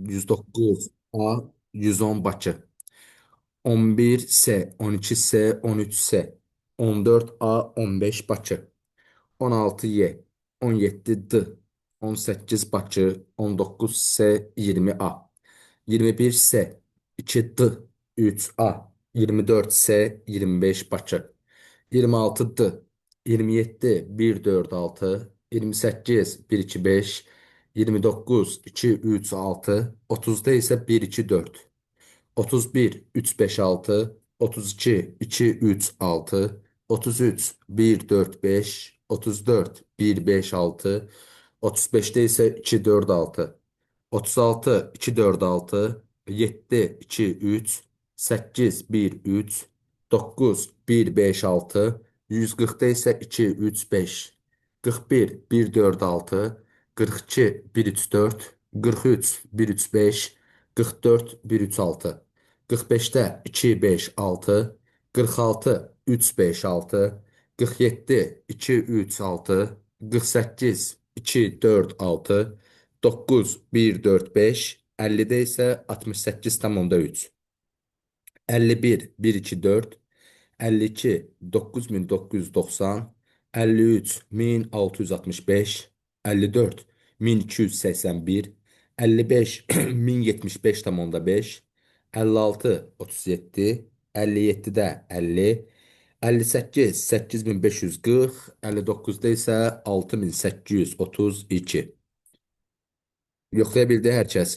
109 A 110 Bakı. 11 S 12 S 13 S 14 A 15 Bakı. 16 Y 17 D 18 Bakı. 19 S 20 A 21 S 2 D 3 A 24 S 25 Bakı. 26 D 27 1 4 6 28 1 2 5 29 2 3 6 30'da ise 1 2 4 31 3 5 6 32 2 3 6 33 1 4 5 34 1 5 6 35'te ise 2 4 6 36 2 4 6 7 2 3 8 1 3 9 1 5 6 140'da ise 2 3 5 41 1 4 6 42 1 3 4 43 1 3 5 44 1 3 6 45'te 2 5 6 46 3 5 6 47 2 3 6 48 2 4 6 9 1 4 5 50'de ise 68,3 51 1 2 4 52 9990 53 1665 54 1281 55 1075,5 56 37 57'de 50 58 8540 59'da ise 6832 yoxlayabildi hər kəs.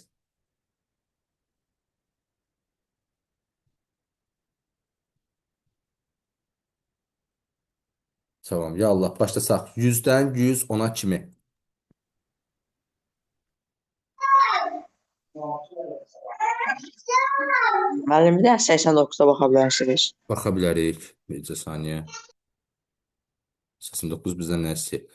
Tamam, ya Allah, başlasaq. 100-dən 110-a kimi Müəllim, bir də 89-da baxa bilərsiniz. baxa bilərik. Bircə saniyə. 89 bizdən nə istəyir?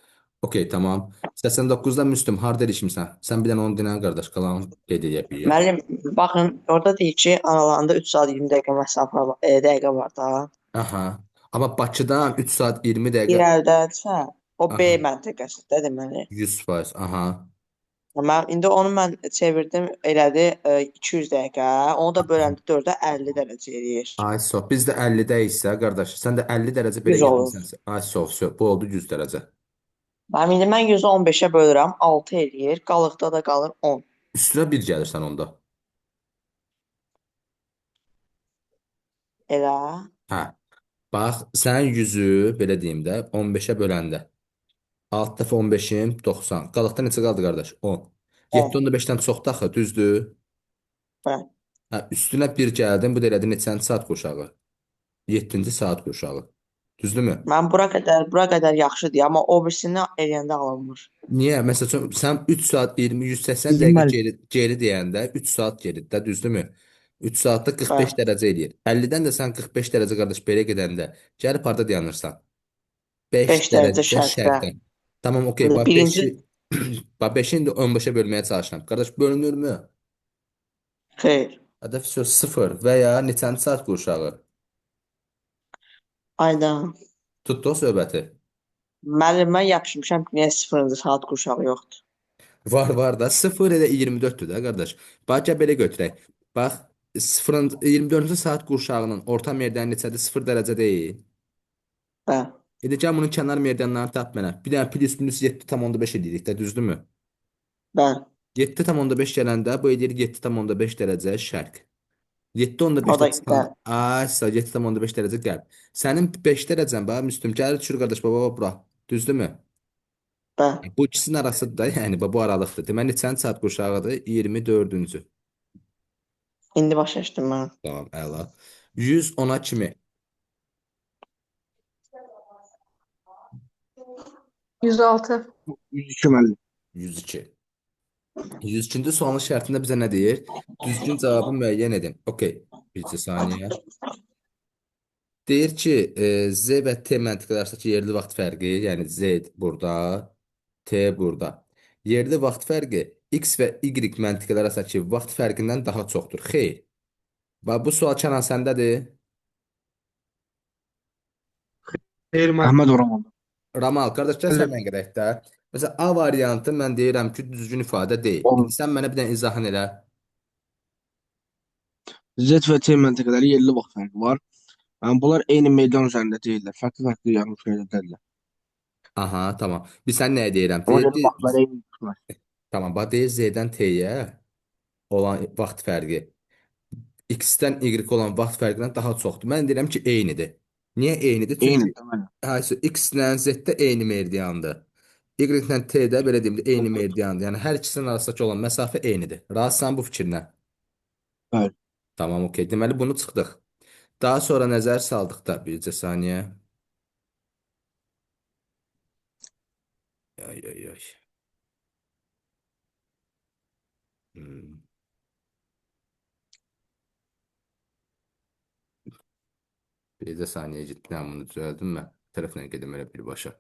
Okey, tamam. 89'da Müslüm, harda erişmisən? Sən bir dənə onu dinən qardaş, qalanı qeyd edə bilir. Müəllim, baxın, orada deyir ki, aralarında 3 saat 20 dəqiqə məsafə var, dəqiqə var da. Aha. Amma Bakıdan 3 saat 20 dəqiqə. İrəlidədirsə, o B Aha. məntəqəsində deməli. 100%. Aha. İndi onu mən çevirdim, elədi 200 dəqiqə. Onu da Aha. böləndə 4-ə 50 dərəcə eləyir. Ay sağ. Biz də 50-də isə qardaş, sən də 50 dərəcə belə 100 olur. getmisənsə. Ay sağ. Bu oldu 100 dərəcə. Mənim indi mən 100-ü 15-ə bölürəm, 6 eləyir. Qalıqda da qalır 10. Üstünə 1 gəlirsən onda. Elə. Hə. Bax, sən 100-ü belə deyim də 15-ə böləndə. 6 dəfə 15-im 90. Qalıqda neçə qaldı qardaş? 10. 7 10. onda 5-dən çoxdur axı, düzdür? Bəli. Hə, üstünə 1 gəldin, bu da elədi neçənci saat qurşağı? 7-ci saat qurşağı. Düzdürmü? Mən bura qədər yaxşıdır, amma o birisini eləyəndə alınmır. Niyə? Məsəl üçün sən 3 saat 20 180 Bizim dəqiqə müəllim. geri deyəndə 3 saat geridə, düzdürmü? 3 saatda 45 Bəli. dərəcə eləyir. 50-dən də sən 45 dərəcə qardaş belə gedəndə gəlib harda dayanırsan? 5 5 dərəcə dərəcə şərqdə. şərqdən. Tamam, okey. Bax Birinci 5-i bax 5-i indi 15-ə bölməyə çalışıram. Qardaş, bölünürmü? xeyr. Hədəf 0 və ya neçənci saat qurşağı? Ayda. Tutduq söhbəti. Müəllim, mən yapışmışam ki, niyə 0-cı saat qurşağı yoxdur? Var da 0 elə 24-dür də qardaş. Bax gəl belə götürək. Bax 0-ın 24-cü saat qurşağının orta meridianı neçədir? 0 dərəcə deyil. Bəli. İndi gəl bunun kənar meridianlarını tap mənə. Bir dənə plus minus 7,5 edirik də, düzdürmü? Bəli. 7,5 gələndə bu edir 7,5 dərəcə şərq. O 7,5 da də çıxan. bəli. Ay, 7,5 dərəcə qərb. Sənin 5 dərəcən bax Müslüm gəlir düşür qardaş baba bura. Düzdürmü? Bəli. Bu ikisinin arasıdır da, yəni bu aralıqdır. Deməli neçənci saat qurşağıdır? 24-cü. İndi başa düşdüm mən. Tamam, əla. 110-a kimi. 106. 102 müəllim. 102. 102-ci sualın şərtində bizə nə deyir? Düzgün cavabı müəyyən edin. Okey. Bir saniyə. Deyir ki, Z və T məntiqələri arasındakı yerli vaxt fərqi, yəni Z burada, T burada. Yerli vaxt fərqi X və Y məntiqələri arasındakı vaxt fərqindən daha çoxdur. Xeyr. Bax, bu sual Kənan səndədir. Xeyr müəllim. Əhməd Oramoğlu. Ramal, qardaş, gəl səndən gedək də. Məsələn, A variantı mən deyirəm ki, düzgün ifadə deyil. Olur. İndi sən mənə bir dənə izahını elə. Z və T məntəqələri yerli vaxt fərqi var. Yəni bunlar eyni meydan üzərində deyillər. Fərqli-fərqli yarımkürədədirlər. Aha, tamam. Bir sən nəyə deyirəm? Amma yerli vaxtları eyni tutmaz. Tamam, bax deyir Z-dən T-yə olan vaxt fərqi X-dən Y olan vaxt fərqindən daha çoxdur. Mən deyirəm ki, eynidir. Niyə eynidir? Eyni Çünki deməli. X-lə Z-də eyni meridiandır. Y-lə T-də belə deyim də eyni meridiandır. Yəni hər ikisinin arasındakı olan məsafə eynidir. Razısan bu fikrinlə? Bəli. Tamam, okey. Deməli bunu çıxdıq. Daha sonra nəzər saldıq da bircə saniyə. Ay ay ay. Hmm. Bircə saniyə cidden bunu düzəldim mən. Tərəflə gedim elə birbaşa.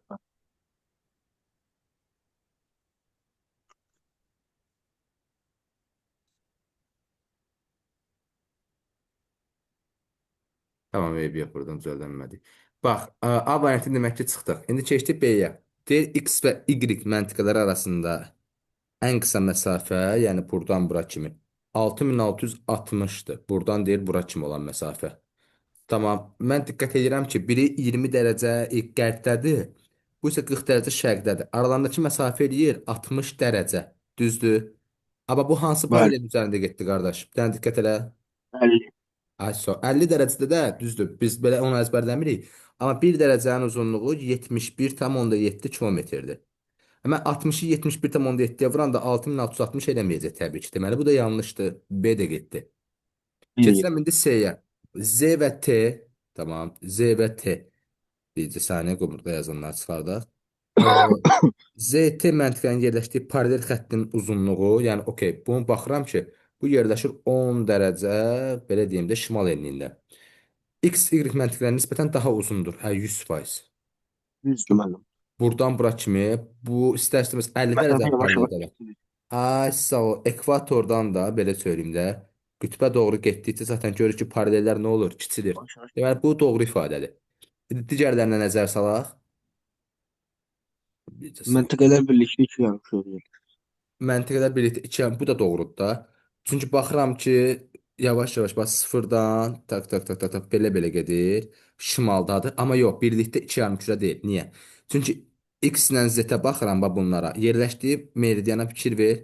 Tamam, eybi yox, buradan düzəldənmədik. Bax, A variantı demək ki çıxdıq. İndi keçdik B-yə. Deyir X və Y məntəqələri arasında ən qısa məsafə, yəni buradan bura kimi 6660-dır. Buradan deyir bura kimi olan məsafə. Tamam, mən diqqət edirəm ki, biri 20 dərəcə qərbdədir, bu isə 40 dərəcə şərqdədir. Aralarındakı məsafə eləyir 60 dərəcə. Düzdür? Amma bu hansı Bəli. paralel üzərində getdi qardaş? Bir dənə diqqət elə. 50. Ay, 50 dərəcədə də düzdür. Biz belə onu əzbərləmirik. Amma 1 dərəcənin uzunluğu 71,7 kilometrdir. Mən 60-ı 71,7-yə vuran da 6660 eləməyəcək təbii ki. Deməli bu da yanlışdır. B də getdi. İyi. Keçirəm indi C-yə. Z və T, tamam. Z və T. Bir saniyə burada yazanlar çıxardaq. ZT məntəqənin yerləşdiyi paralel xəttin uzunluğu, yəni okey, bunu baxıram ki, bu yerləşir 10 dərəcə, belə deyim də, şimal enliyində. X, Y məntəqələri nisbətən daha uzundur. Hə, 100%. 100 deməli. Buradan bura kimi bu istər-istəməz 50 Məsafə dərəcə yavaş-yavaş paraleldə. keçirik. Ay, sağ ol. Ekvatordan da belə söyləyim də, qütbə doğru getdikcə zaten görür ki, paralellər nə olur? Kiçilir. Yavaş-yavaş. Deməli, bu doğru ifadədir. İndi digərlərinə nəzər salaq. Bircə saniyə. Məntəqələr birlikdə iki yarımkürədir. Məntəqələr birlikdə iki, bu da doğrudur da. Çünki baxıram ki, yavaş-yavaş bax sıfırdan tak belə-belə gedir. Şimaldadır. Amma yox, birlikdə iki yarımkürə deyil. Niyə? Çünki X ilə Z-ə baxıram bax bunlara. Yerləşdiyi meridiana fikir ver.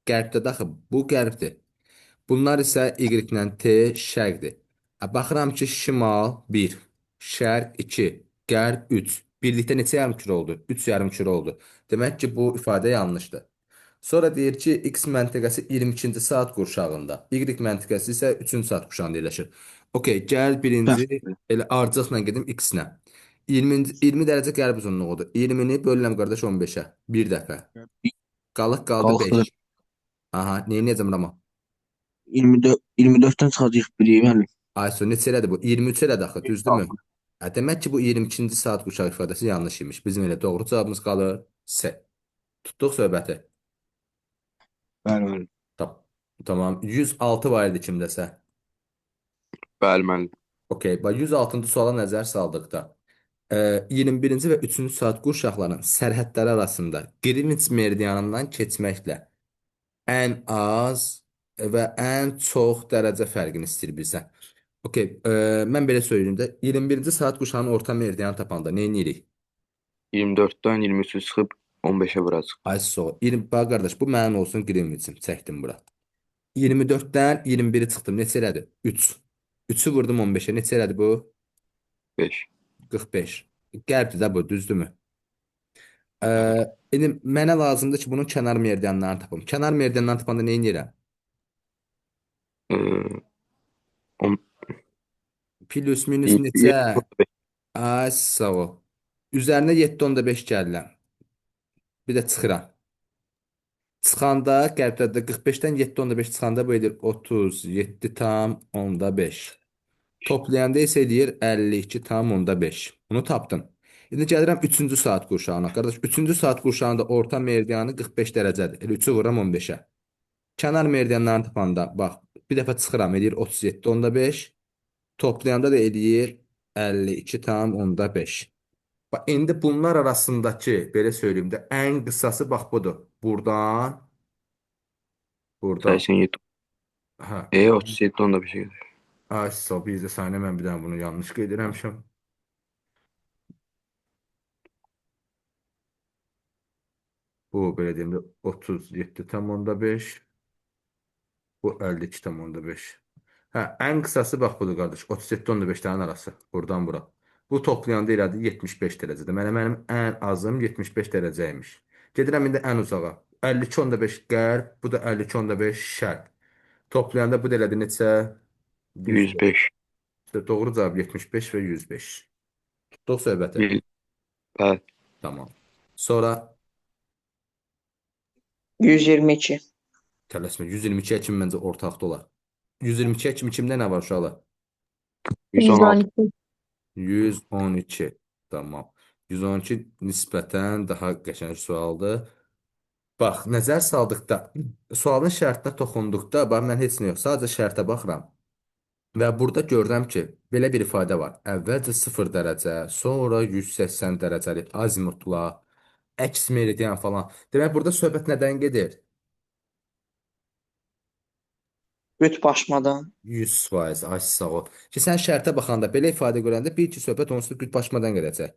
Qərbdə daxı bu qərbdir. Bunlar isə Y ilə T şərqdir. Baxıram ki, şimal 1, şərq 2, qərb 3. Birlikdə neçə yarımkürə oldu? 3 yarımkürə oldu. Demək ki, bu ifadə yanlışdır. Sonra deyir ki, X məntəqəsi 22-ci saat qurşağında, Y məntəqəsi isə 3-cü saat qurşağında yerləşir. Okey, gəl birinci Bəli. elə ardıcıqla gedim X-nə. 20 dərəcə qərb uzunluğudur. 20-ni bölürəm qardaş 15-ə. Bir dəfə. Qalıq qaldı Qalxır. 5. Aha, neyniyəcəm Rama? 24-dən çıxacaq biri, yəni. Aysu neçə elədi bu? 23 elədi axı, düzdürmü? 56. Demək ki, bu 22-ci saat qurşaq ifadəsi yanlış imiş. Bizim elə doğru cavabımız qalır C. Tutduq söhbəti. Bəli, bəli. Tamam. 106 var idi kimdəsə. Bəli, müəllim. Okey. Bax 106-cı suala nəzər saldıqda 21-ci və 3-cü saat qurşaqların sərhədləri arasında Greenwich meridianından keçməklə ən az və ən çox dərəcə fərqini istəyir bizdən. Okey. Mən belə söyləyim də 21-ci saat qurşağının orta meridianı tapanda nə edirik? 24-dən 23-ü çıxıb 15-ə vuracaq. Ay soğuk. 20, bax qardaş, bu mənim olsun Greenwich'im. Çəkdim bura. 24-dən 21-i çıxdım. Neçə elədi? 3. 3-ü vurdum 15-ə. Neçə elədi bu? 5. 45. Qərbdir də bu, düzdürmü? İndi mənə lazımdır ki, bunun kənar meridianlarını tapım. Kənar meridianlarını tapanda nə edirəm? On- Plus minus neçə? Ay sağ ol. Üzərinə 7.5 gəlirəm. Bir də çıxıram. Çıxanda qərbdə 45-dən 7.5 çıxanda bu edir 37,5. Toplayanda isə edir 52,5. Bunu tapdım. İndi gəlirəm 3-cü saat qurşağına. Qardaş, 3-cü saat qurşağında orta meridianı 45 dərəcədir. Elə 3-ü vururam 15-ə. Kənar meridianlarını tapanda bax, bir dəfə çıxıram, edir 37,5. Toplayanda da edir 52,5. Bax, indi bunlar arasındakı, belə söyləyim də, ən qısası bax budur. Buradan. 87. Hə. 37-dən də bir şey gedir. Ay, sağ ol, bir də saniyə mən bir dənə bunu yanlış qeyd etmişəm. Bu belə deyim də 37,5. Bu 52,5. Hə, ən qısası bax budur qardaş. 37,5 dənə arası. Buradan bura. Bu toplayanda elədi 75 dərəcədir. Mənim ən azım 75 dərəcəymiş. Gedirəm indi ən uzağa. 52,5 qərb, bu da 52,5 şərq. Toplayanda bu da elədi neçə? 105. 105. İşte doğru cavab 75 və 105. Tutduq söhbəti. Bil. Bəli. Tamam. Sonra 122. tələsmə 122-yə kimi məncə ortaqda olar. 122-yə kimi kimdə nə var uşaqlar? 116. 112. 112. Tamam. 112 nisbətən daha qəşəng sualdır. Bax, nəzər saldıqda, sualın şərtinə toxunduqda, bax, mən heç nə yox, sadəcə şərtə baxıram. Və burada görürəm ki, belə bir ifadə var. Əvvəlcə 0 dərəcə, sonra 180 dərəcəlik azimutla, əks meridian falan. Demək, burada söhbət nədən gedir? Bütbaşmadan. 100%, ay sağ ol. Ki, sən şərtə baxanda belə ifadə görəndə bil ki, söhbət onsuz da bütbaşmadan gedəcək.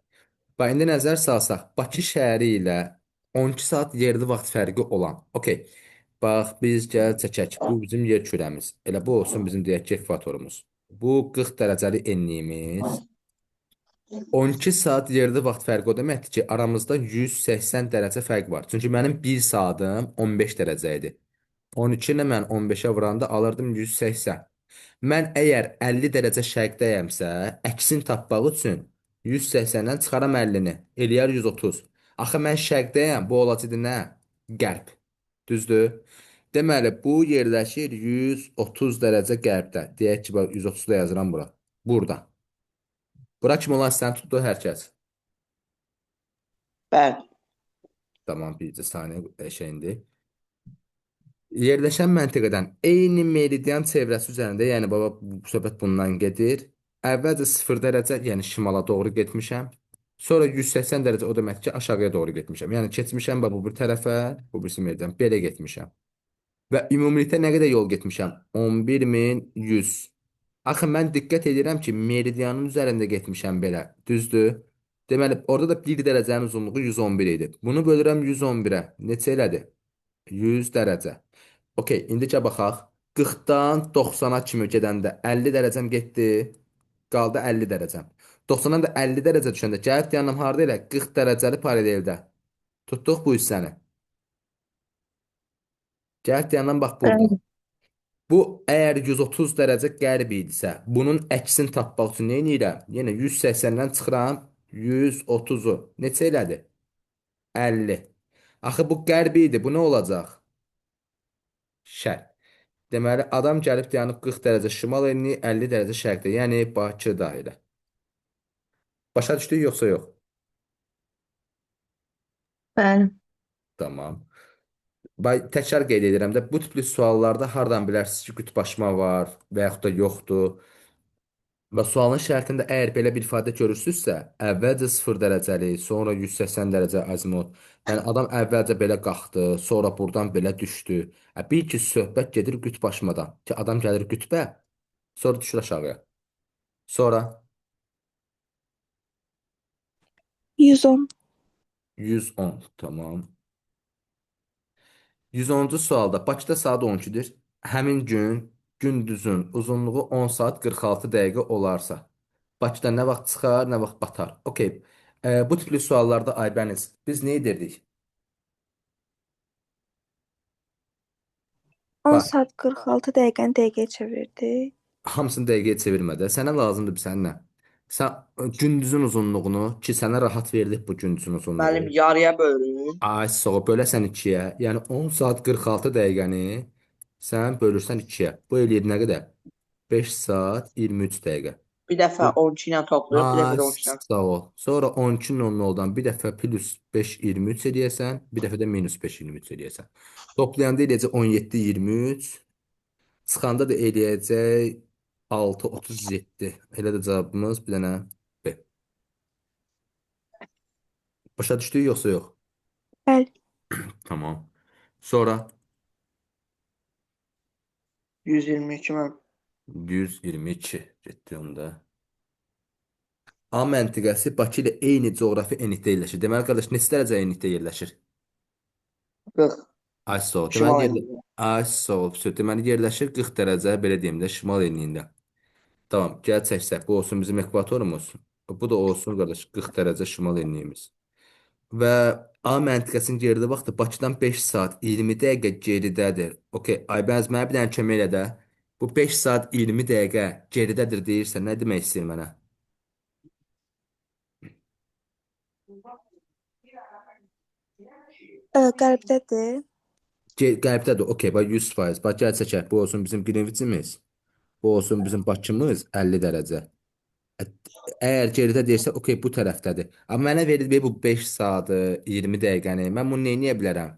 Bax, indi nəzər salsaq, Bakı şəhəri ilə 12 saat yerli vaxt fərqi olan. Okey. Bax, biz gəl çəkək. Bu bizim yer kürəmiz. Elə bu olsun bizim deyək ki, ekvatorumuz. Bu 40 dərəcəli enliyimiz. 12 saat yerli vaxt fərqi o deməkdir ki, aramızda 180 dərəcə fərq var. Çünki mənim 1 saatım 15 dərəcə idi. 12 ilə mən 15-ə vuranda alırdım 180. Mən əgər 50 dərəcə şərqdəyəmsə, əksini tapmaq üçün 180-dən çıxaram 50-ni, eləyər 130. Axı mən şərqdəyəm, bu olacaqdı nə? Qərb. Düzdür? Deməli, bu yerləşir 130 dərəcə qərbdə. Deyək ki, bax 130 da yazıram bura. Burada. Bura kim olan sən tutdu hər kəs. Bəli. Tamam, bircə saniyə şeyindi. Yerləşən məntəqədən eyni meridian çevrəsi üzərində, yəni baba bu söhbət bundan gedir. Əvvəlcə 0 dərəcə, yəni şimala doğru getmişəm. Sonra 180 dərəcə o demək ki, aşağıya doğru getmişəm. Yəni keçmişəm bax bu bir tərəfə, bu birisi meridian belə getmişəm. Və ümumilikdə nə qədər yol getmişəm? 11.100. Axı mən diqqət edirəm ki, meridianın üzərində getmişəm belə. Düzdür? Deməli, orada da 1 dərəcənin uzunluğu 111 idi. Bunu bölürəm 111-ə. Neçə elədi? 100 dərəcə. Okey, indicə baxaq. 40-dan 90-a kimi gedəndə 50 dərəcəm getdi. Qaldı 50 dərəcəm. 90-dan da 50 dərəcə düşəndə gəlib dayanım harda elə? 40 dərəcəli paraleldə. Tutduq bu hissəni. Gəlib dayanım bax burada. Bəli. Bu əgər 130 dərəcə qərb idisə, bunun əksini tapmaq üçün nə edirəm? Yenə 180-dən çıxıram 130-u. Neçə elədi? 50. Axı bu qərb idi. Bu nə olacaq? Şərq. Deməli, adam gəlib dayanıb 40 dərəcə şimal enli, 50 dərəcə şərqdə, yəni Bakıda elə. Başa düşdük yoxsa yox? Bəli. Tamam. Təkrar qeyd edirəm də, bu tipli suallarda hardan bilərsiniz ki, qütbbaşma var və yaxud da yoxdur? Və sualın şərtində əgər belə bir ifadə görürsünüzsə, əvvəlcə 0 dərəcəli, sonra 180 dərəcə azimut. Yəni adam əvvəlcə belə qalxdı, sonra buradan belə düşdü. Bil ki, söhbət gedir qütbbaşmadan. Ki adam gəlir qütbə, sonra düşür aşağıya. Sonra 110. 110, tamam. 110-cu sualda Bakıda saat 12-dir. Həmin gün gündüzün uzunluğu 10 saat 46 dəqiqə olarsa, Bakıda nə vaxt çıxar, nə vaxt batar? Okey. Bu tipli suallarda Aybəniz biz nə edirdik? 10 Bax, saat 46 dəqiqəni dəqiqəyə çevirdi. hamısını dəqiqəyə çevirmədə. Sənə lazımdır bir sənə. Sən gündüzün uzunluğunu ki, sənə rahat verilib bu gündüzün Müəllim uzunluğu. yarıya bölün. Ay, soğuk böləsən 2-yə. Yəni 10 saat 46 dəqiqəni sən bölürsən 2-yə. Bu eləyir nə qədər? 5 saat 23 dəqiqə. Bir dəfə 12 ilə toplayıb, bir dəfə Ay, də 12 ilə. sağ ol. Sonra 12:00-dan bir dəfə plus 5 23 eləyəsən, bir dəfə də minus 5 23 eləyəsən. Toplayanda eləyəcək 17 23. Çıxanda da eləyəcək 6 37. Elə də cavabımız bir dənə B. Başa düşdük yoxsa yox? Bəli. Tamam. Sonra 122 mən. 122 getdi onda. A məntəqəsi Bakı ilə eyni coğrafi enlikdə yerləşir. Deməli, qardaş, neçə dərəcə enlikdə yerləşir? 40 Ay sol. şimal enliyində. Ay sol. Deməli, yerləşir 40 dərəcə, belə deyim də, şimal enliyində. Tamam, gəl çəksək. Bu olsun bizim ekvatorumuz. Bu da olsun, qardaş, 40 dərəcə şimal enliyimiz. Və A məntəqəsinin geridə vaxtı Bakıdan 5 saat 20 dəqiqə geridədir. Okey, Aybəniz mənə bir dənə kömək elə də. Bu 5 saat 20 dəqiqə geridədir deyirsə, nə demək istəyir mənə? Qərbdədir. Qərbdədir. Okey, bax 100%. Bax gəl çəkək. Bu olsun bizim Qrinviçimiz. Bu olsun bizim Bakımız 50 dərəcə. Ə- Əgər geridə deyirsə, okey, bu tərəfdədir. Amma mənə verilib bu 5 saatı, 20 dəqiqəni. Mən bunu nə edə bilərəm?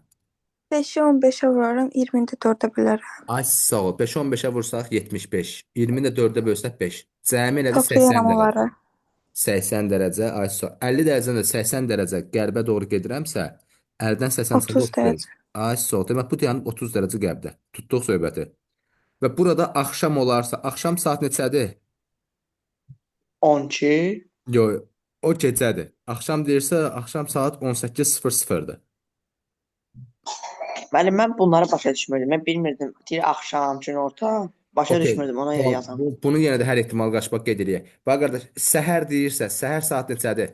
5-i 15-ə vuraram, 20-ni də 4-ə bilərəm. Ay sağ ol. 5-i 15-ə vursaq 75. 20-ni də 4-ə bölsək 5. Cəmi elədi 80 Toplayaram dərəcə. onları. 80 dərəcə. Ay sağ ol. 50 dərəcədən də 80 dərəcə qərbə doğru gedirəmsə, 50-dən 80 çıxanda 30 35. dərəcə. Ay sağ ol. Demək bu dayanıb 30 dərəcə qərbdə. Tutduq söhbəti. Və burada axşam olarsa, axşam saat neçədir? 12 Yox, o gecədir. Axşam deyirsə, axşam saat 18:00-dır. Bəli, mən bunları başa düşmürdüm. Mən bilmirdim. Deyir axşam, günorta. Başa Okey. düşmürdüm. Ona görə yazam. Bunu yenə də hər ehtimal qaçmaq qeyd. Bax qardaş, səhər deyirsə, səhər saat neçədir?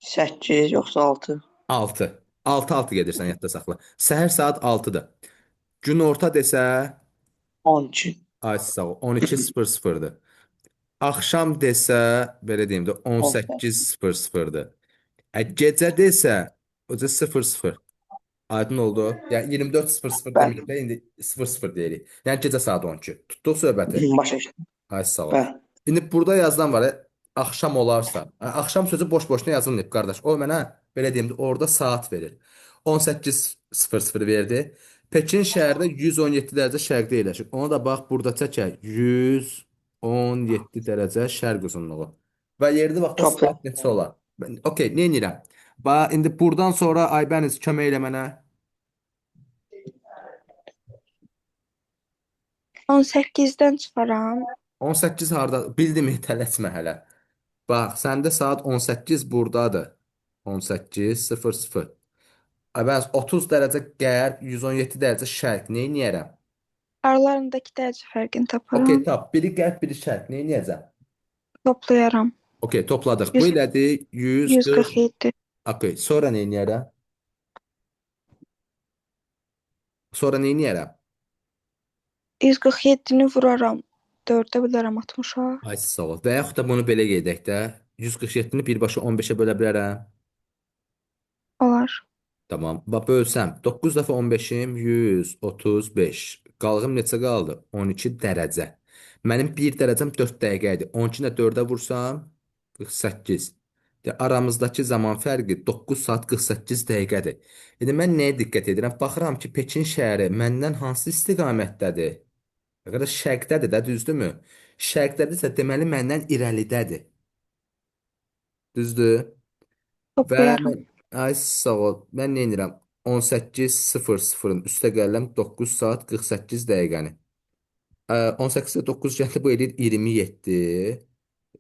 8 yoxsa 6. 6. 6 gedirsən, yadda saxla. Səhər saat 6-dır. Günorta desə, 12. ay sağ ol, 12:00-dır. Axşam desə, belə deyim də 18. 18:00-dır. Gecə desə, o da 00. Aydın oldu. Yəni 24:00 Bəli. demirik də, indi 00 deyirik. Yəni gecə saat 12. Tutduq söhbəti. Başa düşdüm. Ay sağ ol. Bəli. İndi burada yazılan var, axşam olarsa. Axşam sözü boş-boşuna yazılmayıb, qardaş. O mənə belə deyim də orada saat verir. 18:00 verdi. Pekin şəhərdə 117 dərəcə şərqdə yerləşir. Onu da bax burada çəkək. 117 dərəcə şərq uzunluğu. Və yerli vaxtda Topla. saat neçə olar? Okey, nə edirəm? Bax indi buradan sonra Aybəniz kömək elə mənə. 18-dən çıxaram. 18 harda? Bildim, tələsmə hələ. Bax, səndə saat 18 burdadır. 18:00. Bəs 30 dərəcə qərb, 117 dərəcə şərq. Nə edərəm? Aralarındakı dərəcə fərqini Okey, taparam. tap. Biri qərb, biri şərq. Nə edəcəm? Toplayaram. Okey, topladıq. Bu 100 elədi 140. 147. Okey, sonra nə edərəm? Sonra nə edərəm? 147-ni vuraram. 4-ə bilərəm 60-a. Ay sağ ol. Və yaxud da bunu belə qeydək də. 147-ni birbaşa 15-ə bölə bilərəm. Olar. Tamam. Bax bölsəm 9 dəfə 15-im 135. Qalğım neçə qaldı? 12 dərəcə. Mənim 1 dərəcəm 4 dəqiqə idi. 12-ni də 4-ə vursam 48. Aramızdakı zaman fərqi 9 saat 48 dəqiqədir. İndi mən nəyə diqqət edirəm? Baxıram ki, Pekin şəhəri məndən hansı istiqamətdədir? Qardaş şərqdədir də, düzdürmü? Şərqdədirsə deməli məndən irəlidədir. Düzdür? Və Toplayaram. mən, ay sağ ol, mən nə edirəm? 18:00-ın üstə gəlirəm 9 saat 48 dəqiqəni. 18-də 9 gəldi, bu edir 27.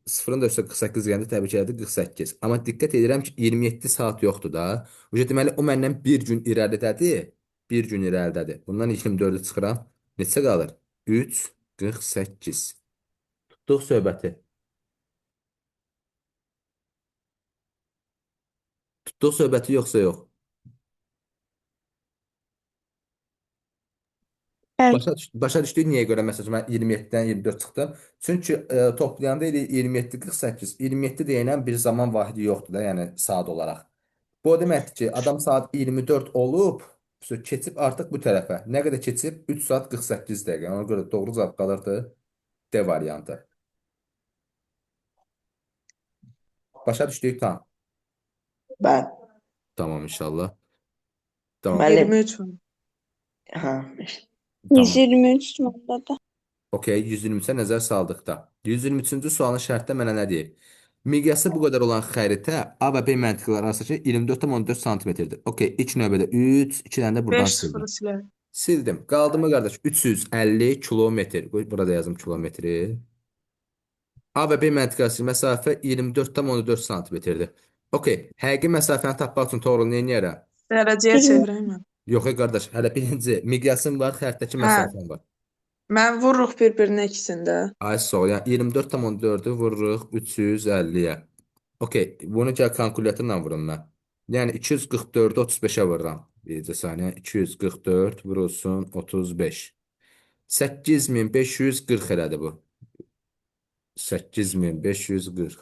Sıfırın da üstə 48 gəldi, təbii ki, elədi 48. Amma diqqət edirəm ki, 27 saat yoxdur da. Deməli, o məndən bir gün irəlidədir. Bir gün irəlidədir. Bundan 24-ü çıxıram. Neçə qalır? 3, 48. Tutduq söhbəti. Tutduq söhbəti yoxsa yox? Bəli. Başa düşdük niyə görə məsələn mən 27-dən 24 çıxdım? Çünki toplayanda elə 27 48. 27 deyilən bir zaman vahidi yoxdur da, yəni saat olaraq. Bu o deməkdir ki, adam saat 24 olub, keçib artıq bu tərəfə. Nə qədər keçib? 3 saat 48 dəqiqə. Ona görə doğru cavab qalırdı D variantı. Başa düşdük tam. Bəli. Tamam inşallah. Tamam. Müəllim. 23 var. Hə. Tamam. 123 nömrədə. Okey, 123-ə nəzər saldıqda. 123-cü sualın şərtdə mənə nə deyir? Miqyası bu qədər olan xəritə A və B məntiqələri arasındakı 24,4 sm-dir. Okey, ilk növbədə 3, 2 dənə də buradan 5 sildim. sıfırı silər. Sildim. Qaldı mı qardaş? 350 kilometr. Qoy burada yazım kilometri. A və B məntəqəsi məsafə 24,4 santimetrdir. Okey. Həqiqi məsafəni tapmaq üçün toru nə edərəm? Dərəcəyə 20, çevireyim mi? Yox, qardaş, hələ birinci miqyasın var, xəttdəki Hə, məsafən var. mən vururuq bir-birinə ikisində. Ay sağ ol. Yəni 24,4-ü vururuq 350-yə. Okey, bunu gəl kalkulyatorla vurum mən. Yəni 244-ü 35-ə vururam. Bircə saniyə. 244 vurulsun 35. 8540 elədi bu. 8540.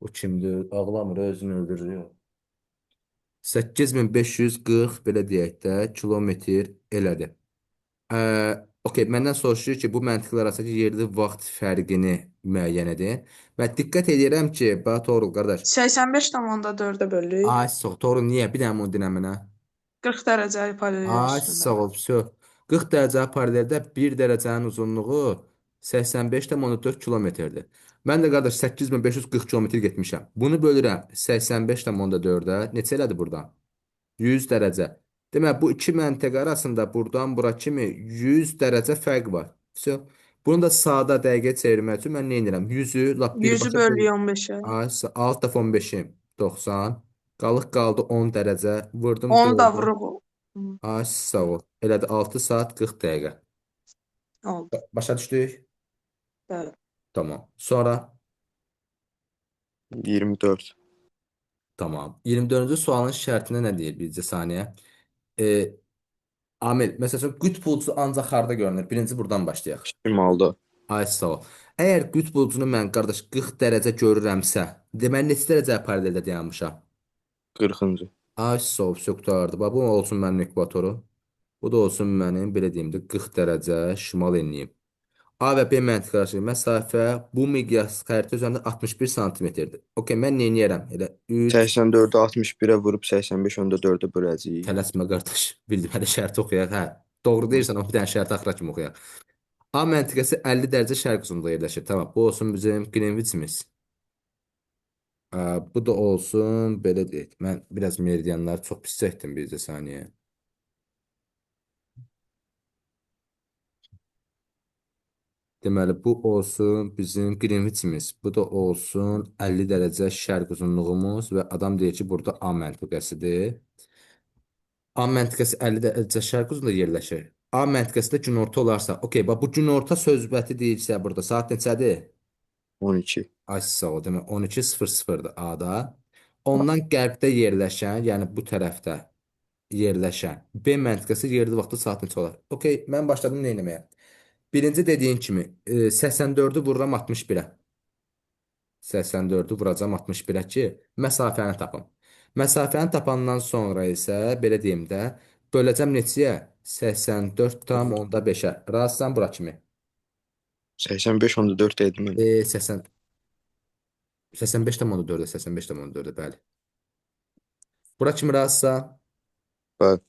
Bu kimdir? Ağlamır, özünü öldürüyor. 8540 belə deyək də kilometr elədi. Okey, məndən soruşur ki, bu məntiqlər arasındakı yerli vaxt fərqini müəyyən edin. Və diqqət edirəm ki, bax Toğrul qardaş. 85,4-ə bölürük. Ay sağ ol, Toğrul niyə? Bir dənə onu dinlə mənə. 40 dərəcəyə paralel Ay üstündə. sağ ol, vəsə. 40 dərəcə paraleldə 1 dərəcənin uzunluğu 85,4 kilometrdir. Mən də qardaş 8540 kilometr getmişəm. Bunu bölürəm 85,4-ə. Neçə elədi buradan? 100 dərəcə. Demək, bu iki məntəqə arasında buradan bura kimi 100 dərəcə fərq var. Vəsə. Bunu da sadə dəqiqə çevirmək üçün mən nə edirəm? 100-ü lap 100-ü birbaşa bölürəm. bölüyor 15'e. Ay, alt dəfə 15-im 90. Qalıq qaldı 10 dərəcə. Vurdum Onu da 4-ə. vururuq. Hı, Ay sağ ol. Elədi 6 saat 40 dəqiqə. oldu. Başa düşdük? Bəli. Tamam. Sonra 24. tamam. 24-cü sualın şərtinə nə deyir bircə saniyə? E, Amil, məsələn, qütb ulduzu ancaq harda görünür? Birinci buradan başlayaq. Şimalda. Ay sağ ol. Əgər qütb uluduzunu mən qardaş 40 dərəcə görürəmsə, deməli neçə dərəcə paraleldə dayanmışam? 40-cı. Ay sağ ol, çox qurtardı. Bax, bu olsun mənim ekvatorum. Bu da olsun mənim, belə deyim də, 40 dərəcə şimal enliyim. A və B məntiqə arası məsafə bu miqyas xəritə üzərində 61 santimetrdir. Okey, mən nə edərəm? Elə 3 84-ü 61-ə vurub 85-14-ə böləcəyik. tələsmə qardaş. Bildim, hələ şərti oxuyaq. Hə, doğru deyirsən, o bir dənə şərti axıra kimi oxuyaq. A məntəqəsi 50 dərəcə şərq uzunluğunda yerləşir. Tamam, bu olsun bizim Greenwich'imiz. Bu da olsun, belə deyək. Mən biraz meridianları çox pis çəkdim bircə saniyə. Deməli, bu olsun bizim Greenwich'imiz. Bu da olsun 50 dərəcə şərq uzunluğumuz və adam deyir ki, burada A məntəqəsidir. A məntəqəsi 50 dərəcə şərq uzunluğunda yerləşir. A məntəqəsində günorta olarsa, okey, bax bu günorta sözbəti deyirsə burada saat neçədir? 12. Ay sağ ol, demək 12:00-dır A-da. Ondan qərbdə yerləşən, yəni bu tərəfdə yerləşən B məntəqəsi yerli vaxtı saat neçə olar? Okey, mən başladım nə etməyə? Birinci dediyin kimi 84-ü vururam 61-ə. 84-ü vuracam 61-ə ki, məsafəni tapım. Məsafəni tapandan sonra isə belə deyim də, böləcəm neçəyə? 84,5-ə. Razısan bura kimi? 85-14 dedim mən. 80 85,4-ə, 85,4-ə, bəli. Bura kimi razısan? Bəli.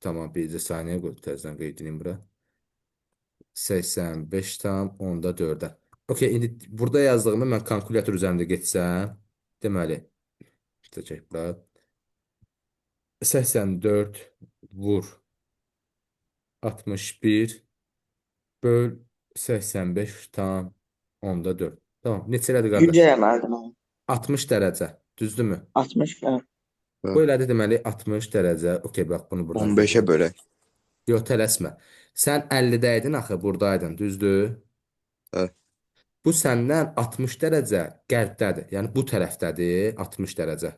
Tamam, bircə saniyə qoy, təzədən qeyd edeyim bura. 85,4-ə. Okey, indi burada yazdığımı mən kalkulyator üzərində getsəm, deməli, istəyəcək bura. 84 vur 61 böl 85,4. Tamam, neçə elədi 100 qardaş? eləməlidim onu. 60 dərəcə, düzdürmü? 60 bəli. Bu elədi deməli 60 dərəcə. Okey, bax bunu buradan 15-ə bölək. yox, tələsmə. Sən 50-dəydin axı, buradaydın, düzdür? Hə. Bu səndən 60 dərəcə qərbbdədir. Yəni bu tərəfdədir 60 dərəcə.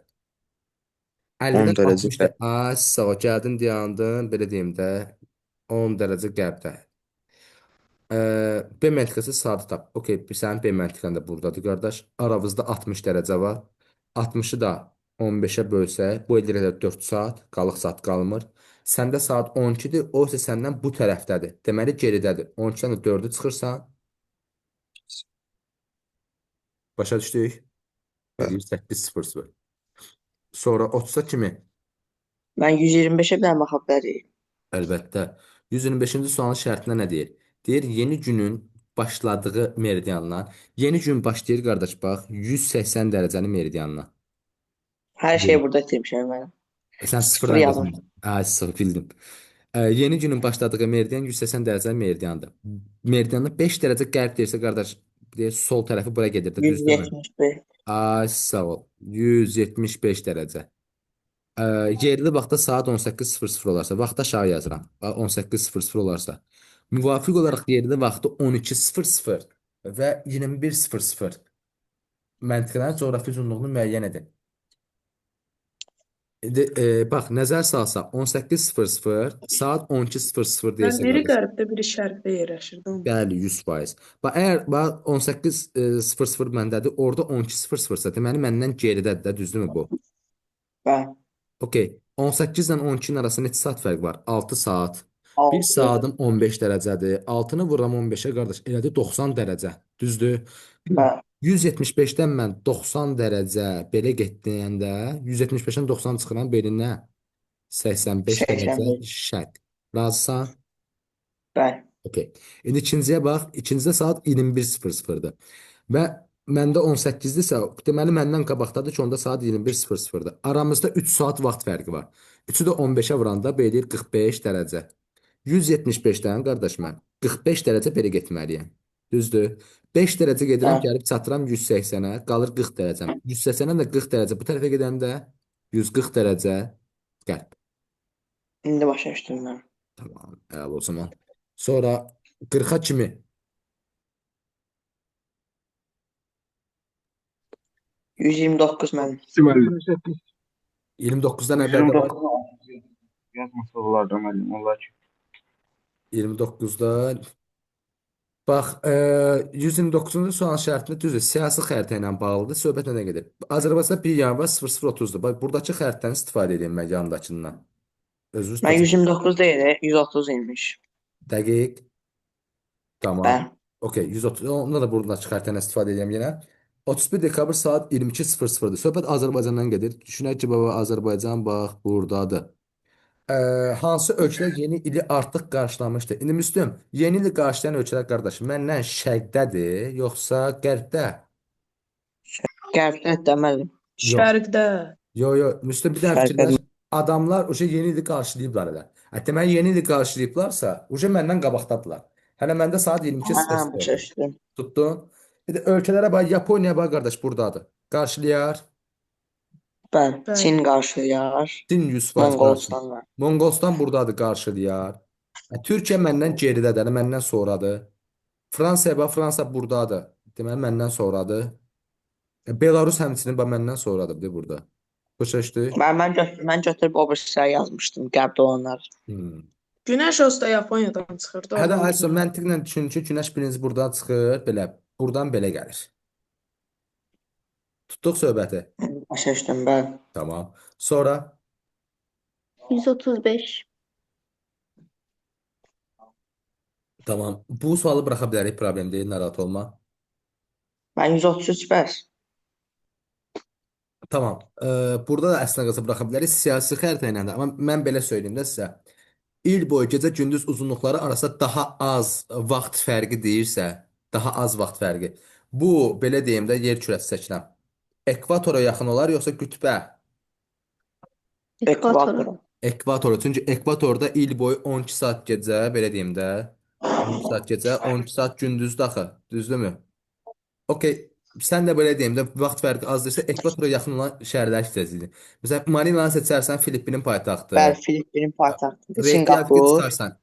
50-dən 10 dərəcə 60 ay sağ ol, gəldin dayandın, belə deyim də 10 dərəcə qərbdə. B məntəqəsi sadə tap. Okey, sənin B məntəqən də buradadır qardaş. Aramızda 60 dərəcə var. 60-ı da 15-ə bölsək, bu edir elə 4 saat, qalıq saat qalmır. Səndə saat 12-dir, o isə səndən bu tərəfdədir. Deməli geridədir. 12-dən də 4-ü çıxırsan. Başa düşdük? Hə. Edir 8:00. Sonra 30-a kimi? Mən 125-ə bir dənə baxa bilərik. Əlbəttə. 125-ci sualın şərtinə nə deyir? Deyir, yeni günün başladığı meridiandan. Yeni gün başlayır qardaş, bax, 180 dərəcənin meridiandan. Hər şey burada itirmişəm mən. Sən Sıfır sıfırdan yazmışam. yazmısan. Sıx bildim. Yeni günün başladığı meridian 180 dərəcə meridiandır. Meridianın 5 dərəcə qərb deyirsə, qardaş, deyir, sol tərəfi bura gedir də, düzdürmü? 175. Sağ ol. 175 dərəcə. Yerli vaxtda saat 18:00 olarsa, vaxt aşağı yazıram. 18:00 olarsa. Müvafiq olaraq yerli vaxtı 12:00 və 21:00 məntiqənin coğrafi uzunluğunu müəyyən edin. Bax, nəzər salsa 18:00 saat 12:00 Mən deyirsə biri qardaş. qərbdə, biri şərqdə yerləşirdi. Bəli, 100%. Bax, əgər bax 18:00 məndədir, orada 12:00 deməli məndən geridədir də, düzdürmü bu? Bəli. Okey. 18 ilə 12-nin arasında neçə saat fərq var? 6 saat. 1 6. saatim 15 dərəcədir. 6-nı vururam 15-ə qardaş, elədi 90 dərəcə. Düzdür? Bəli. 175-dən mən 90 dərəcə belə getdiyəndə 175-dən 90 çıxıram belinə 85 dərəcə 85. şərq. Razısan? Bəli. Okey. İndi ikinciyə bax. İkincidə saat 21:00-dır. Və məndə 18-dirsə, deməli məndən qabaqdadır ki, onda saat 21:00-dır. Aramızda 3 saat vaxt fərqi var. 3-ü də 15-ə vuranda belə eləyir 45 dərəcə. 175-dən qardaş mən 45 dərəcə belə getməliyəm. Düzdür? 5 dərəcə gedirəm, Bəli. gəlib çatıram 180-ə, qalır 40 dərəcəm. 180-dən də 40 dərəcə bu tərəfə gedəndə 140 dərəcə qərb. İndi başa düşdüm mən. Tamam, əla o zaman. Sonra 40-a kimi? 129 mənim. Müəllim. 29-dan əvvəldə var. 129. Yazması olardı müəllim. Onlar ki. 29-da bax, 129-cu sual şərtində düzdür, siyasi xəritə ilə bağlıdır. Söhbət nədən gedir? Azərbaycanda 1 yanvar 00:30-dur. Bax, buradakı xəritəni istifadə edeyim mən yanındakından. Özünüz Mən tutun. 129 deyil, 130 imiş. Dəqiq. Tamam. Bəli. Okey, 130. Onda da buradakı xəritəni istifadə edeyim yenə. 31 dekabr saat 22:00-dır. Söhbət Azərbaycandan gedir. Düşünək ki, baba Azərbaycan bax burdadır. Hansı ölkələr yeni ili artıq qarşılamışdı? İndi Müslüm, yeni ili qarşılayan ölkələr qardaşım, məndən şərqdədir, yoxsa qərbdə? Qərbdə deməli. Yox. Şərqdə. Yo, Müslüm bir dənə Şərqdə. fikirləş. Adamlar uje yeni ili qarşılayıblar elə. Deməli yeni ili qarşılayıblarsa, uje məndən qabaqdadılar. Hələ məndə saat Hə, 22:00 başa düşdüm. Tutdun? Bir də ölkələrə bax, Yaponiya bax qardaş burdadır. Qarşılayar. Bəli. Bəli. Çin qarşılayar. Çin 100% qarşılayar. Monqolistan var. Monqolistan burdadır, qarşılayar. Türkiyə məndən geridədir, məndən sonradır. Fransaya bax, Fransa burdadır. Deməli məndən sonradır. Belarus həmçinin bax məndən sonradır bir burada. Başa düşdü? Mən götürüb o birisləri yazmışdım, qərbdə olanlar. Günəş onsuz da Yaponiyadan çıxırdı. Hədə ondan Aysun bilmirəm. məntiqlə düşün ki, günəş birinci buradan çıxır, belə, buradan belə gəlir. Tutduq söhbəti. Başa düşdüm, bəli. Tamam. Sonra 135. tamam. Bu sualı buraxa bilərik, problem deyil, narahat olma. Mən 133 bəs. Tamam. Burada da əslində qalsa buraxa bilərik siyasi xəritə ilə də. Amma mən belə söyləyim də sizə. İl boyu gecə gündüz uzunluqları arasında daha az vaxt fərqi deyirsə, daha az vaxt fərqi. Bu belə deyim də yer kürəsi seçilən. Ekvatora yaxın olar yoxsa qütbə? Ekvator. Ekvatora. Çünki ekvatorda il boyu 12 saat gecə, belə deyim də. 12 saat gecə, 12 saat gündüzdür axı. Düzdürmü? Okey. Sən də belə deyim də vaxt fərqi azdırsa ekvatora yaxın olan şəhərlər seçəcəksən. Məsələn, Manilanı seçərsən Filippinin paytaxtı. Bəli, Filippinin paytaxtı. Reykjavik Sinqapur. çıxarsan.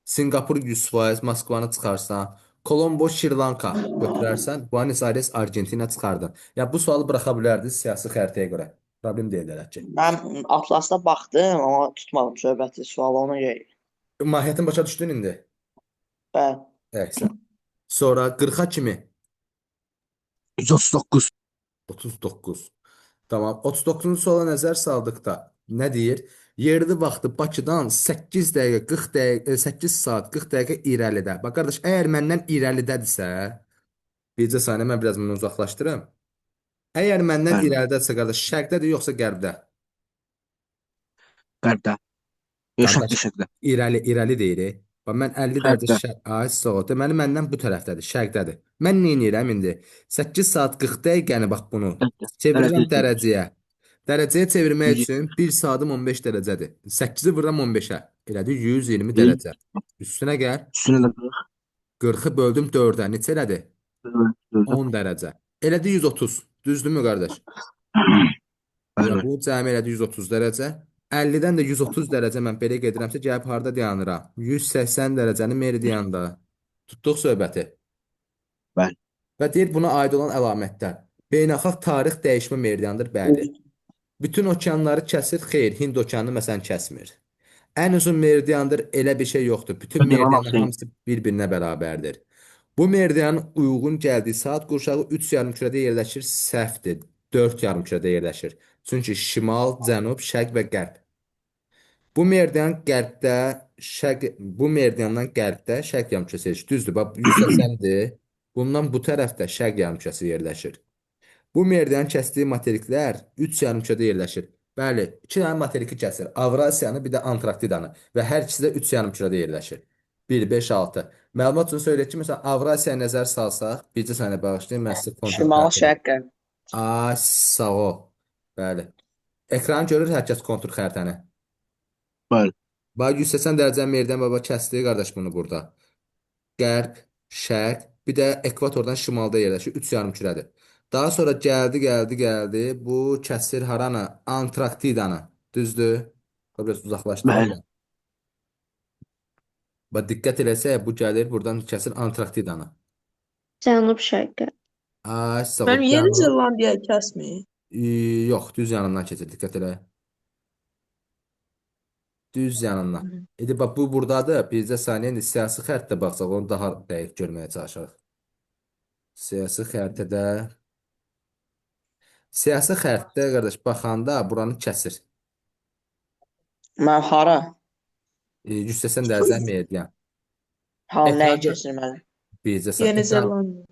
Sinqapur 100%, Moskvanı çıxarsan. Kolombo, Şri-Lanka götürərsən. Buenos Aires, Argentina çıxardın. Ya bu sualı buraxa bilərdiniz siyasi xəritəyə görə. Problem deyil elə ki. Mən Atlasda baxdım, amma tutmadım söhbəti, sualı ona görə. Mahiyyətini başa düşdün indi? Bəli. Əksən. Sonra 40-a kimi 139. 39. Tamam. 39-cu suala nəzər saldıqda nə deyir? Yerli vaxtı Bakıdan 8 dəqiqə 40 dəqiqə 8 saat 40 dəqiqə irəlidə. Bax qardaş, əgər məndən irəlidədirsə, bircə saniyə mən biraz bunu uzaqlaşdırım. Əgər məndən Bəli. irəlidədirsə qardaş, şərqdədir yoxsa qərbdə? Qərbdə. Yox, Qardaş, şərqdə. irəli deyir. Bax mən 50 dərəcə Qərbdə. şərq. Ay, sağ ol. Deməli məndən bu tərəfdədir, şərqdədir. Mən nə edirəm indi? 8 saat 40 dəqiqəni bax bunu Qərbdə. çevirirəm Dərəcə. dərəcəyə. Dərəcəyə çevirmək 120. üçün 1 saadım 15 dərəcədir. 8-i vururam 15-ə. Elədi 120 İyi. dərəcə. Üstünə gəl. Üstüne de bak. 40-ı böldüm 4-ə. Neçə elədi? Evet, evet. 10 dərəcə. Elədi 130. Düzdürmü qardaş? Ya Bəli. bu cəmi elədi 130 dərəcə. 50-dən də 130 dərəcə mən belə gedirəmsə, gəlib harda dayanıram? 180 dərəcənin meridianında. Tutduq söhbəti. Bəli. Və deyir buna aid olan əlamətlər. Beynəlxalq tarix dəyişmə meridianıdır, bəli. Bütün okeanları kəsir, xeyr, Hind okeanını məsələn kəsmir. Ən uzun meridiandır, elə bir şey yoxdur. Bütün Yalan meridianların şey. hamısı bir-birinə bərabərdir. Bu meridianın uyğun gəldiyi saat qurşağı 3 yarımkürədə yerləşir, səhvdir. 4 yarımkürədə yerləşir. Çünki şimal, cənub, şərq və qərb. Bu meridiandan qərbdə şərq yarımkürəsi yerləşir. Düzdür, bax 180-dir. Bundan bu tərəfdə şərq yarımkürəsi yerləşir. Bu meridianın kəsdiyi materiklər 3 yarımkürədə yerləşir. Bəli, 2 dənə materiki kəsir. Avrasiyanı, bir də Antarktidanı və hər ikisi də 3 yarımkürədə yerləşir. 1, 5, 6. Məlumat üçün söyləyək ki, məsələn, Avrasiyaya nəzər salsaq, bircə saniyə bağışlayın, mən sizə kontur Şimal, xəritə. şərq, qərb. Ay, sağ ol. Bəli. Ekran görür hər kəs kontur xəritəni. Bəli. Bax 180 dərəcə meridian baba kəsdi qardaş bunu burada. Qərb, şərq, bir də ekvatordan şimalda yerləşir. 3 yarımkürədir. Daha sonra gəldi. Bu kəsir haranı? Antarktidanı. Düzdür? Biraz uzaqlaşdıraq Bəli. da. Bax diqqət eləsək bu gəlir buradan kəsir Antarktidanı. Cənub şərqə. Ay, sağ ol. Mənim Yeni Zelandiya kəsmir. Yox, düz yanından keçir. Diqqət elə. Düz yanından. Bax bu burdadır. Bircə saniyə indi siyasi xəritə baxsaq onu daha dəqiq görməyə çalışırıq. Siyasi xəritdə qardaş baxanda buranı kəsir. Mən hara? 180 dərəcə meridian. Nəyi Ekran gör kəsir mənim? bircə Yeni ekran Zelandiya.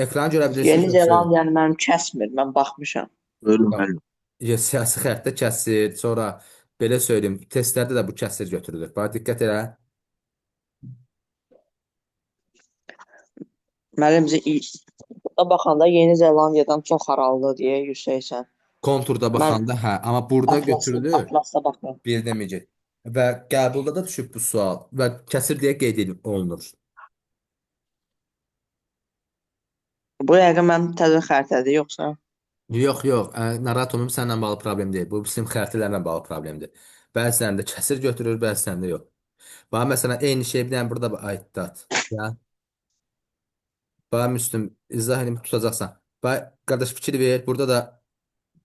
ekran görə Yeni bilirsiniz yoxsa yox? Zelandiyanı mənim kəsmir. Mən baxmışam. Öyle Bax, bəli. siyasi xəritdə kəsir. Sonra belə söyləyim, testlərdə də bu kəsir götürülür. Bax diqqət elə. Müəllim burada baxanda Yeni Zelandiyadan çox aralıdır deyə 180. Konturda Mən baxanda hə, amma burada götürülür. Atlasda baxıram. Bir deməyəcək. Və qəbulda da düşüb bu sual və kəsir deyə olunur. Bu yəqin mənim təzə xəritədir, yoxsa? Yox, narahat olma, səninlə bağlı problem deyil. Bu bizim xəritələrlə bağlı problemdir. Bəzilərində kəsir götürür, bəzilərində yox. Bax məsələn eyni şey bir dənə burada aiddat. Ya, bax Müslüm izah edib tutacaqsan. Bax qardaş fikir ver. Burada da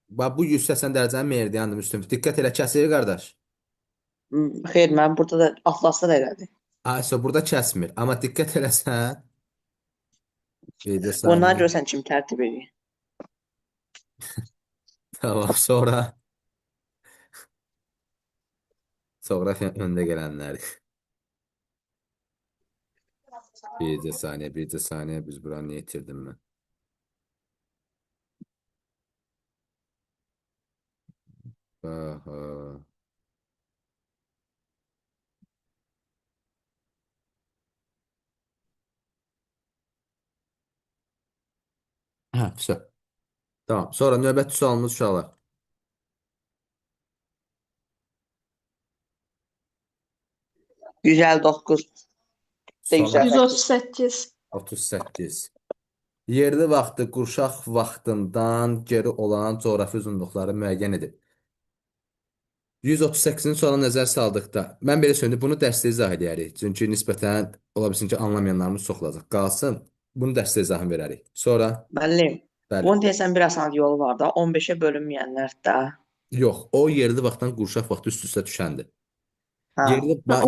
bax bu 180 dərəcənin meridiandır Müslüm. Diqqət elə kəsir qardaş. Xeyr, mən burada da Atlasda da elədir. Ayso burada kəsmir. Amma diqqət eləsən, bircə Bundan saniyə. görsən kim tərtib edir. Tamam, sonra coğrafya öndə gələnlər. Bircə saniyə biz buranı niyə itirdim mən? Aha. Hə, vəsə. Tamam. Sonra növbəti sualımız uşaqlar. Güzel 9. Sonra 138. 38. Yerli vaxtı qurşaq vaxtından geri olan coğrafi uzunluqları müəyyən edin. 138-in sonra nəzər saldıqda, mən belə söyləyim, bunu dərsdə izah edərik. Çünki nisbətən ola bilsin ki, anlamayanlarımız çox olacaq. Qalsın, bunu dərsdə izahını verərik. Sonra, Müəllim, bəli. bunun deyəsən bir asan yolu var da, 15-ə bölünməyənlər də. Yox, o yerli vaxtdan qurşaq vaxtı üst-üstə düşəndir. Hə.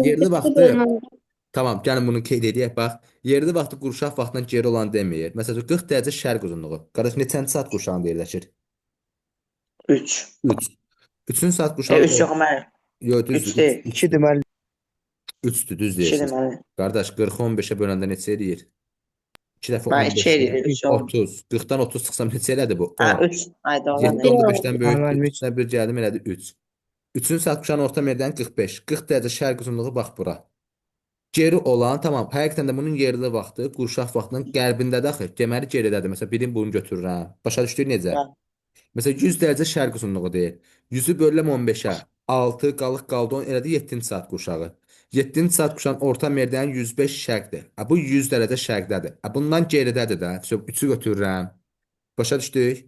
Yerli vaxtı, tamam, gəlin bunu qeyd edək, bax. Yerli vaxtı qurşaq vaxtdan geri olan deməyir. Məsələn, 40 dərəcə şərq uzunluğu. Qardaş, neçənci saat qurşağında yerləşir? 3. 3. 3-cün saat qurşağı... 3 yox, müəllim. Yox, 3 düzdür. deyil. 2 deməli 3-dür, düz 2 deyirsiniz. deməli. Qardaş, 40-ı 15-ə böləndə neçə eləyir? 2 dəfə Mən 2 15-də eləyir, 3 oldu. 30. 40-dan 30 çıxsam neçə elədi bu? Hə, 10. 3. Hayda, 7 olan oldu nə? 5-dən böyükdür. Əməl 3-dən 1 gəldim elədi 3. 3-cün saat qurşağının orta meridianı 45. 40 dərəcə şərq uzunluğu bax bura. Geri olan, tamam, həqiqətən də bunun yerli vaxtı qurşaq vaxtının qərbindədir axı. Deməli geridədir. Məsələn, birini bunu götürürəm. Başa düşdük necə? Hə. Məsələn 100 dərəcə şərq uzunluğu deyil. 100-ü bölürəm 15-ə. 6 qalıq qaldı 10 elədi 7-ci saat qurşağı. 7-ci saat qurşağın orta meridianı 105 şərqdir. Bu 100 dərəcə şərqdədir. Bundan geridədir də. 3-ü götürürəm. Başa düşdük?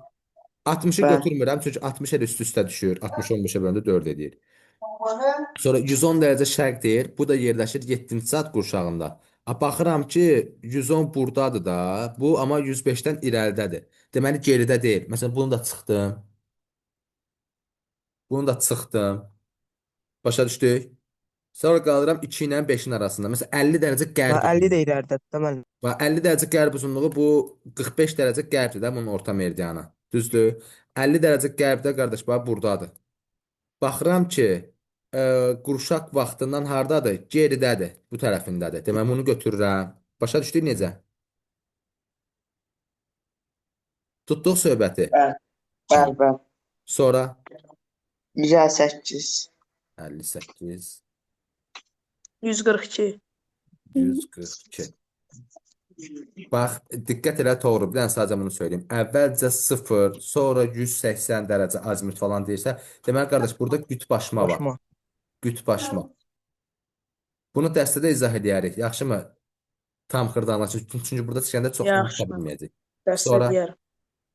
60-ı Bəli. götürmürəm çünki 60 elə üst-üstə düşür. 60 15-ə böləndə 4 edir. Sonra 110 dərəcə şərq deyir. Bu da yerləşir 7-ci saat qurşağında. Baxıram ki, 110 burdadır da. Bu amma 105-dən irəlidədir. Deməli geridə deyil. Məsələn bunu da çıxdım. Bunu da çıxdım. Başa düşdük? Sonra qalıram 2 ilə 5-in arasında. Məsələn 50 dərəcə qərb 50 uzunluğu. də irəlidədir də müəllim. 50 dərəcə qərb uzunluğu bu 45 dərəcə qərbdir də bunun orta meridianı. Düzdür? 50 dərəcə qərbdə qardaş bax burdadır. Baxıram ki, qurşaq vaxtından hardadır? Geridədir, bu tərəfindədir. Deməli bunu götürürəm. Başa düşdük necə? Tutduq söhbəti. Bəli, bəli, bəli. Sonra 158. 58, 142. 142. Bax, diqqət elə doğru. Bir dənə sadəcə bunu söyləyim. Əvvəlcə 0, sonra 180 dərəcə azimut falan deyirsə, deməli qardaş burada qütbbaşma var. Başma. Qütbbaşma. Bunu dəstədə izah edərik. Yaxşımı? Tam xırdalanacaq. Çünki burada çıxanda çox Yaxşı. anlata bilməyəcək. Dəstə Sonra deyərəm.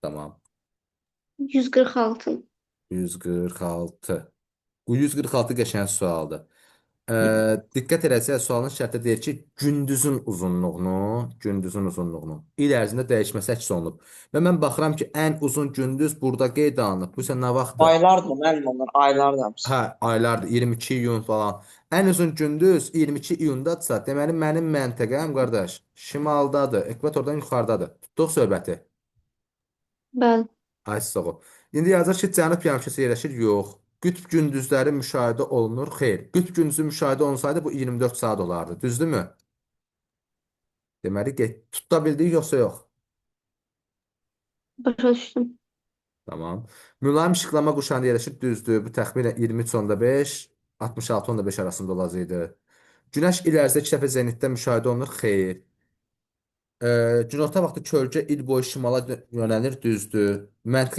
tamam. 146. 146. Bu 146 qəşəng sualdır. Diqqət eləsəz, sualın şərtdə deyir ki, gündüzün uzunluğunu il ərzində dəyişməsi əks olunub. Və mən baxıram ki, ən uzun gündüz burada qeyd alınıb. Bu isə nə vaxtdır? Aylardır müəllim onlar, aylardır hamısı. Hə, aylardır, 22 iyun falan. Ən uzun gündüz 22 iyundadırsa, deməli mənim məntəqəm qardaş şimaldadır, ekvatordan yuxarıdadır. Tutduq söhbəti. Bəli. Ay sağ ol. İndi yazır ki, cənub yarımkürəsi yerləşir? Yox. Qütb gündüzləri müşahidə olunur? Xeyr. Qütb gündüzü müşahidə olunsaydı bu 24 saat olardı. Düzdürmü? Deməli, tuta bildik yoxsa yox? Başa düşdüm. Tamam. Mülayim işıqlama quşağında yerləşir? Düzdür. Bu təxminən 23.5, 66.5 arasında olacaqdı. Günəş il ərzində 2 dəfə zenitdə müşahidə olunur? Xeyr. Günorta vaxtı kölgə il boyu şimala yönəlir? Düzdür. Məntiqi